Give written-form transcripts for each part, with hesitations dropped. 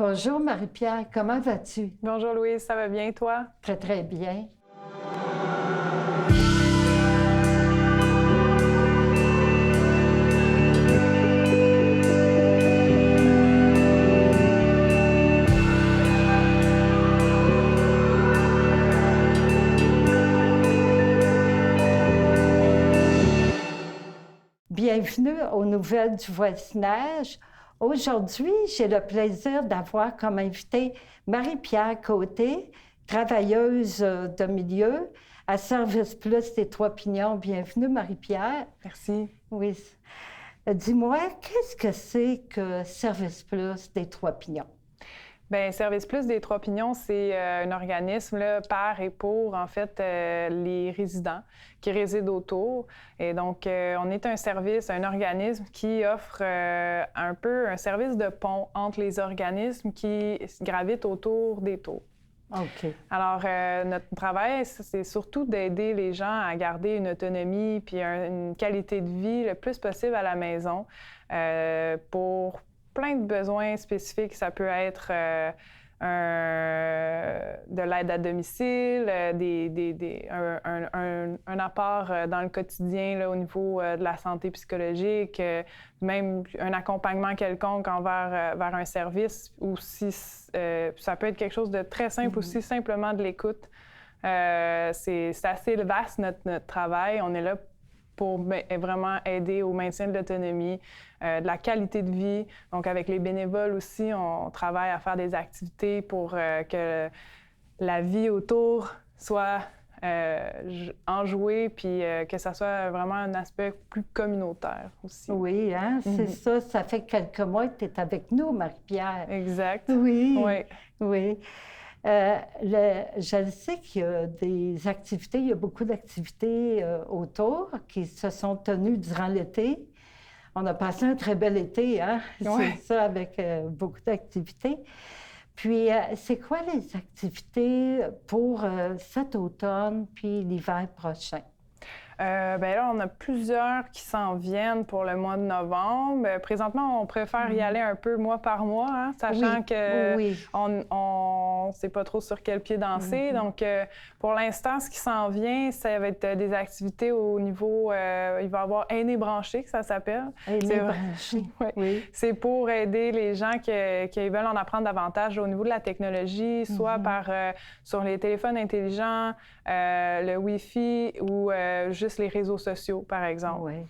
Bonjour Marie-Pierre, comment vas-tu? Bonjour Louise, ça va bien toi? Très, très bien. Bienvenue aux Nouvelles du voisinage. Aujourd'hui, j'ai le plaisir d'avoir comme invitée Marie-Pierre Côté, travailleuse de milieu à Service Plus des Trois-Pignons. Bienvenue, Marie-Pierre. Merci. Oui. Dis-moi, qu'est-ce que c'est que Service Plus des Trois-Pignons? Bien, Service Plus des Trois-Pignons, c'est un organisme là, par et pour, en fait, les résidents qui résident autour. Et donc, on est un service, un organisme qui offre un peu un service de pont entre les organismes qui gravitent autour des tours. OK. Alors, notre travail, c'est surtout d'aider les gens à garder une autonomie puis une qualité de vie le plus possible à la maison pour plein de besoins spécifiques. Ça peut être de l'aide à domicile, un apport dans le quotidien là, au niveau de la santé psychologique, même un accompagnement quelconque vers un service, ou si ça peut être quelque chose de très simple aussi, simplement de l'écoute. C'est assez vaste notre travail. On est là pour vraiment aider au maintien de l'autonomie, de la qualité de vie. Donc, avec les bénévoles aussi, on travaille à faire des activités pour que la vie autour soit enjouée, puis que ça soit vraiment un aspect plus communautaire aussi. Oui, hein, c'est ça. Ça fait quelques mois que tu es avec nous, Marie-Pierre. Exact. Oui. Oui. Oui. Je sais qu'il y a des activités, il y a beaucoup d'activités autour qui se sont tenues durant l'été. On a passé un très bel été, hein? Ouais. C'est ça, avec beaucoup d'activités. Puis, c'est quoi les activités pour cet automne puis l'hiver prochain? Bien là, on a plusieurs qui s'en viennent pour le mois de novembre. Présentement, on préfère y aller un peu mois par mois, hein, sachant que on ne sait pas trop sur quel pied danser. Donc, pour l'instant, ce qui s'en vient, ça va être des activités au niveau... il va y avoir Aînés branchés, que ça s'appelle. Aînés branchés, oui. C'est pour aider les gens qui veulent en apprendre davantage au niveau de la technologie, soit sur les téléphones intelligents, le Wi-Fi ou juste les réseaux sociaux, par exemple. Oui.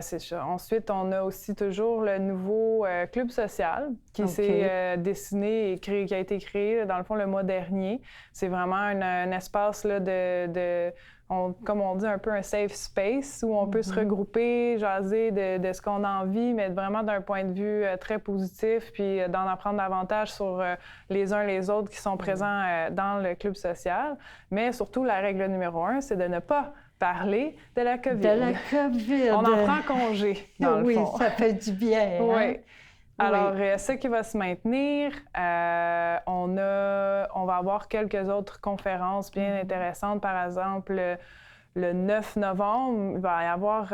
C'est ça. Ensuite, on a aussi toujours le nouveau club social qui s'est dessiné et qui a été créé, dans le fond, le mois dernier. C'est vraiment un espace là, comme on dit, un peu un safe space où on peut se regrouper, jaser de ce qu'on a envie, mais vraiment d'un point de vue très positif, puis d'en apprendre davantage sur les uns les autres qui sont présents dans le club social. Mais surtout, la règle numéro 1, c'est de ne pas parler de la COVID. De la COVID. On en prend congé, dans le fond. Oui, ça fait du bien. Oui. Hein? Alors, ce qui va se maintenir, on va avoir quelques autres conférences bien intéressantes. Par exemple, le 9 novembre, il va y avoir,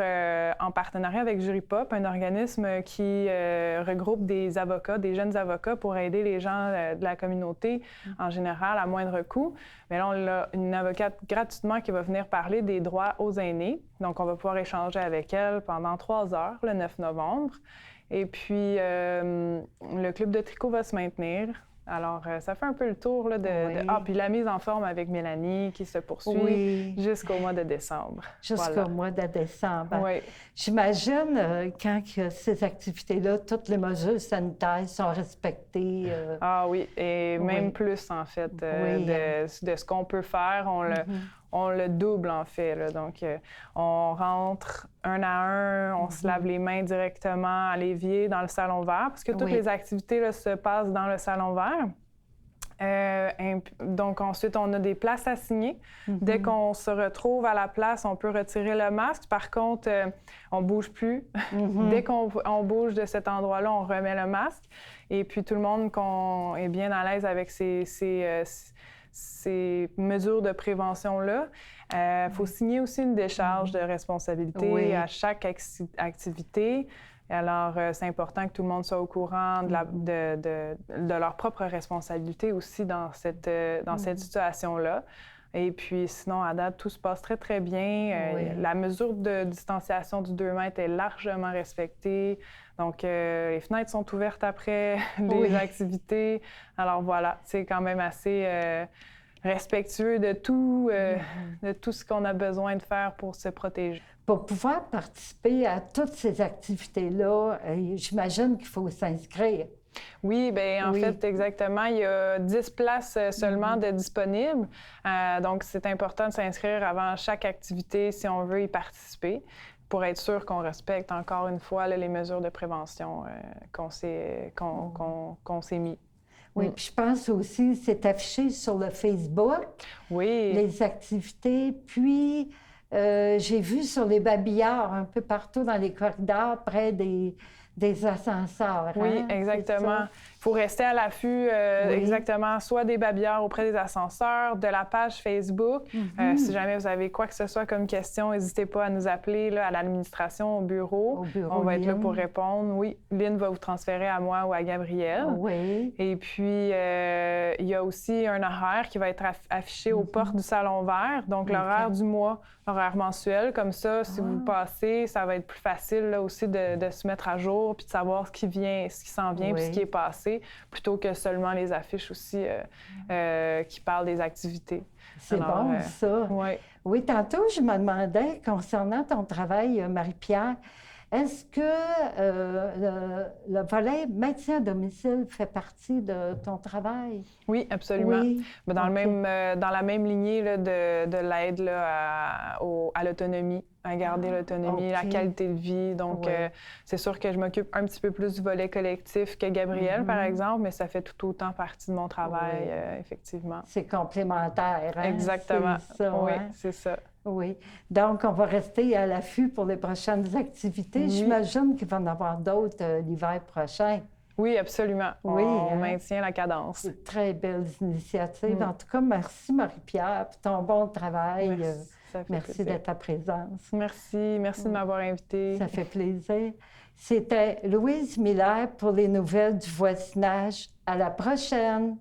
en partenariat avec Jurypop, un organisme qui regroupe des avocats, des jeunes avocats pour aider les gens de la communauté en général à moindre coût. Mais là, on a une avocate gratuitement qui va venir parler des droits aux aînés. Donc, on va pouvoir échanger avec elle pendant 3 heures le 9 novembre. Et puis, le club de tricot va se maintenir. Alors, ça fait un peu le tour là, puis la mise en forme avec Mélanie qui se poursuit jusqu'au mois de décembre. Jusqu'au mois de décembre. Oui. J'imagine, quand il y a ces activités-là, toutes les mesures sanitaires sont respectées. Ah oui, et même plus, en fait, de ce qu'on peut faire. On le double, en fait. Là. Donc, on rentre un à un, on se lave les mains directement à l'évier dans le salon vert, parce que toutes les activités là, se passent dans le salon vert. Donc, ensuite, on a des places assignées. Dès qu'on se retrouve à la place, on peut retirer le masque. Par contre, on ne bouge plus. Dès qu'on bouge de cet endroit-là, on remet le masque. Et puis, tout le monde est bien à l'aise avec ces mesures de prévention-là. Il faut signer aussi une décharge de responsabilité à chaque activité. Alors, c'est important que tout le monde soit au courant de leur propre responsabilité aussi dans cette situation-là. Et puis, sinon, à date, tout se passe très, très bien. La mesure de distanciation du 2 mètres est largement respectée. Donc, les fenêtres sont ouvertes après les activités. Alors, voilà, c'est quand même assez respectueux de tout ce qu'on a besoin de faire pour se protéger. Pour pouvoir participer à toutes ces activités-là, j'imagine qu'il faut s'inscrire. Oui, bien, en fait, exactement. Il y a 10 places seulement de disponibles. Donc, c'est important de s'inscrire avant chaque activité si on veut y participer pour être sûr qu'on respecte encore une fois là, les mesures de prévention qu'on s'est mis. Oui, puis je pense aussi, c'est affiché sur le Facebook, les activités. Puis, j'ai vu sur les babillards un peu partout dans les corridors, près des ascenseurs. Oui, exactement. Il faut rester à l'affût, exactement, soit des babillards auprès des ascenseurs, de la page Facebook. Si jamais vous avez quoi que ce soit comme question, n'hésitez pas à nous appeler là, à l'administration, au bureau. On va être là pour répondre. Oui, Lynn va vous transférer à moi ou à Gabrielle. Et puis, il y a aussi un horaire qui va être affiché aux portes du Salon Vert. Donc, l'horaire du mois, l'horaire mensuel. Comme ça, si vous passez, ça va être plus facile là, aussi de se mettre à jour puis de savoir ce qui s'en vient puis ce qui est passé, plutôt que seulement les affiches aussi qui parlent des activités. C'est bon, ça. Oui, tantôt, je me demandais, concernant ton travail, Marie-Pierre, est-ce que le volet maintien à domicile fait partie de ton travail? Oui, absolument. Mais dans la même lignée là, de l'aide là, à l'autonomie, à garder l'autonomie, la qualité de vie. Donc, c'est sûr que je m'occupe un petit peu plus du volet collectif que Gabrielle, par exemple, mais ça fait tout autant partie de mon travail, effectivement. C'est complémentaire, hein? Exactement. C'est ça, oui, c'est ça. Oui. Donc, on va rester à l'affût pour les prochaines activités. J'imagine qu'il va y en avoir d'autres l'hiver prochain. Oui, absolument. On maintient la cadence. C'est très belles initiatives. En tout cas, merci Marie-Pierre pour ton bon travail. Merci de ta présence. Merci de m'avoir invitée. Ça fait plaisir. C'était Louise Miller pour les nouvelles du voisinage. À la prochaine!